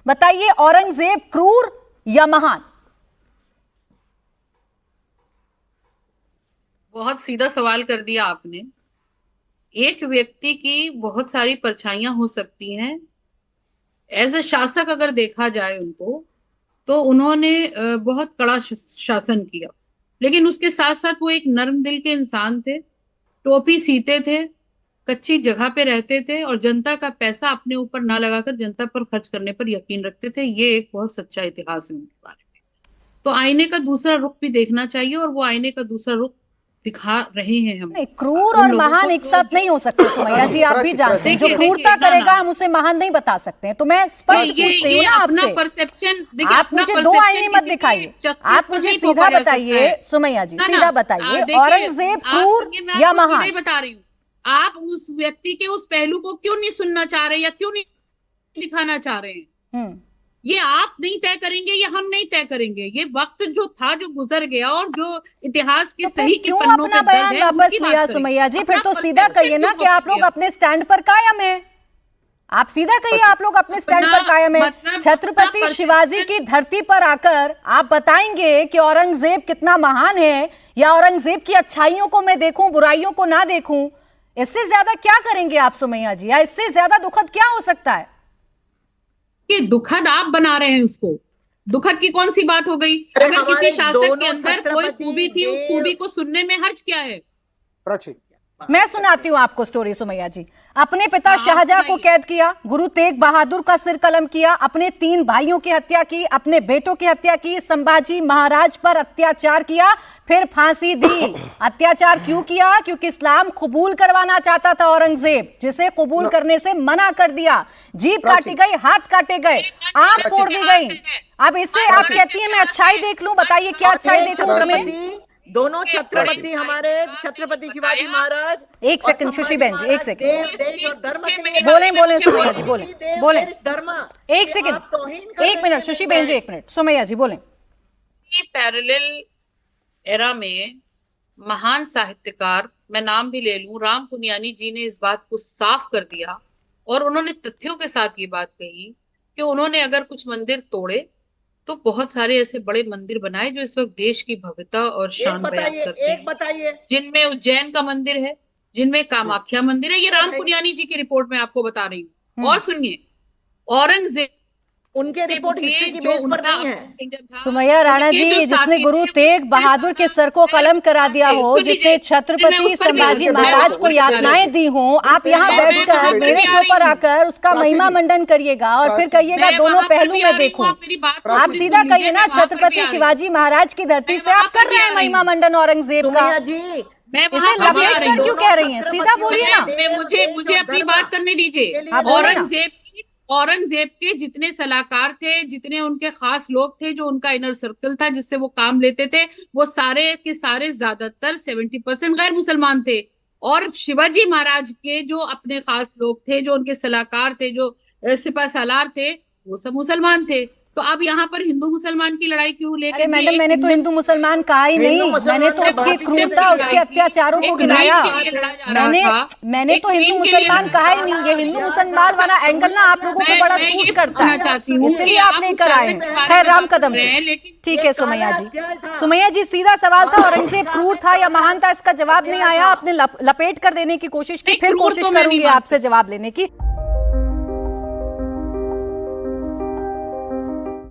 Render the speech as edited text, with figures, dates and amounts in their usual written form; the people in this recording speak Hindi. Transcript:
बताइए, औरंगजेब क्रूर या महान? बहुत सीधा सवाल कर दिया आपने। एक व्यक्ति की बहुत सारी परछाइयां हो सकती हैं। एज ए शासक अगर देखा जाए उनको, तो उन्होंने बहुत कड़ा शासन किया, लेकिन उसके साथ साथ वो एक नर्म दिल के इंसान थे। टोपी सीते थे, कच्ची जगह पे रहते थे और जनता का पैसा अपने ऊपर ना लगाकर जनता पर खर्च करने पर यकीन रखते थे। ये एक बहुत सच्चा इतिहास है उनके बारे में। तो आईने का दूसरा रुख भी देखना चाहिए, और वो आईने का दूसरा रुख दिखा रहे हैं हम नहीं, क्रूर उन और लोगों महान को एक जो साथ नहीं हो सकते सुमैया जी, आप भी जानते हैं। जो देखिए क्रूरता ना करेगा ना हम उसे महान नहीं बता सकते हैं। तो मैं स्पष्ट पूछ रही हूँ ये ना अपना आपसे। परसेप्शन, देखिए आप अपना मुझे दो परसेप्शन आईने मत किसी दिखाइए, की शख्सियत आप पर मुझे नहीं सीधा थोपा जा सकता बताइए है। सुमैया जी, ना सीधा ना बताइए, देखिए, औरंगजेब आप क्रूर सुनिए, मैं या आपको सीधा ही महान? बता रही हूँ। आप उस व्यक्ति के उस पहलू को क्यों नहीं सुनना चाह रहे, या क्यों नहीं दिखाना चाह रहे हैं? हम्म ये आप नहीं तय करेंगे, या हम नहीं तय करेंगे। ये वक्त जो था, जो गुजर गया, और जो इतिहास के तो फिर सही के क्यों पन्नों अपना पे दर्ज बयान है वापस उसकी लिया बात करें। सुमैया जी? फिर अपना तो सीधा परसेप्शन कहिए ना क्यों कि आप लोग दिया? अपने स्टैंड पर कायम हैं। आप सीधा कहिए, आप लोग अपने स्टैंड पर कायम हैं। मतलब छत्रपति शिवाजी की धरती पर आकर आप बताएंगे कि औरंगजेब कितना महान है, या औरंगजेब की अच्छाइयों को मैं देखूं, बुराइयों को ना देखूं? इससे ज्यादा क्या करेंगे आप सुमैया जी, या इससे ज्यादा दुखद क्या हो सकता है? कि दुखद आप बना रहे हैं उसको। दुखद की कौन सी बात हो गई? अरे अगर किसी हमारे शासक के दोनों अंदर कोई छत्रपति खूबी थी, उस देव खूबी को सुनने में हर्ज क्या है? मैं सुनाती हूँ आपको स्टोरी सुमैया जी। अपने पिता हाँ, शाहजहां को सुनाइए। कैद किया, गुरु तेग बहादुर का सिर कलम किया, अपने 3 भाइयों की हत्या की, अपने बेटों की हत्या की, संभाजी महाराज पर अत्याचार किया, फिर फांसी दी। अत्याचार क्यों किया? क्योंकि इस्लाम कबूल करवाना चाहता था औरंगजेब, जिसे कबूल करने से मना कर दिया। जीभ काटी गई, हाथ काटे गए, आंख फोड़ दी गई। अब इससे आप कहती हैं मैं अच्छाई देख लूं? बताइए क्या अच्छाई देखूं उसमें? दोनों छत्रपति, हमारे छत्रपति शिवाजी महाराज। एक सेकंड सुशी बहन जी, एक सेकंड। देव, देश और धर्म के लिए बोले सुमैया जी, बोले बोले। धर्म। एक सेकंड, एक मिनट सुशी बहन जी, एक मिनट। सुमैया जी बोले। पैरेलल एरा में महान साहित्यकार, मैं नाम भी ले लूं, राम पुनियानी जी ने इस बात को साफ कर दिया, और उन्होंने तथ्यों के साथ ये बात कही कि उन्होंने अगर कुछ मंदिर तोड़े तो बहुत सारे ऐसे बड़े मंदिर बनाए जो इस वक्त देश की भव्यता और शान बयान करते हैं। बताइए, जिनमें उज्जैन का मंदिर है, जिनमें कामाख्या मंदिर है। ये राम पुनियानी जी की रिपोर्ट में आपको बता रही हूँ। और सुनिए, औरंगजेब उनके रिपोर्ट हिस्ट्री की बेस पर नहीं है। सुमैया राणा जी, जिसने गुरु तेग बहादुर के सर को कलम करा दिया हो, जिसने छत्रपति संभाजी महाराज को यातनाएं दी हो, आप यहाँ बैठकर मेरे शो पर आकर उसका महिमा मंडन करिएगा और फिर कहिएगा दोनों पहलू में देखूं। आप सीधा कहिए ना, छत्रपति शिवाजी महाराज की धरती से आप कर रहे हैं महिमा मंडन औरंगजेब का। इसे लपेट कर क्यों कह रही हैं? सीधा बोलिए ना। मुझे अपनी बात करने दीजिए। औरंगजेब के जितने सलाहकार थे, जितने उनके खास लोग थे, जो उनका इनर सर्कल था, जिससे वो काम लेते थे, वो सारे के सारे ज्यादातर 70% गैर मुसलमान थे। और शिवाजी महाराज के जो अपने खास लोग थे, जो उनके सलाहकार थे, जो सिपा सालार थे, वो सब मुसलमान थे। तो अब यहाँ पर हिंदू मुसलमान की लड़ाई क्यों लेकर? अरे मैडम, मैंने तो हिंदू मुसलमान कहा ही नहीं, मैंने तो उसकी क्रूरता, उसके अत्याचारों को गिनाया। मैंने तो हिंदू मुसलमान कहा ही नहीं। ये हिंदू मुसलमान वाला एंगल ना आप लोगों को बड़ा सूट करता है, इसलिए आप लेकर आए हैं। खैर, राम कदम जी, ठीक है सुमैया जी। सुमैया जी, सीधा सवाल था, औरंगजेब क्रूर था या महान था? इसका जवाब नहीं आया, आपने लपेट कर देने की कोशिश की, फिर कोशिश करूंगी आपसे जवाब लेने की।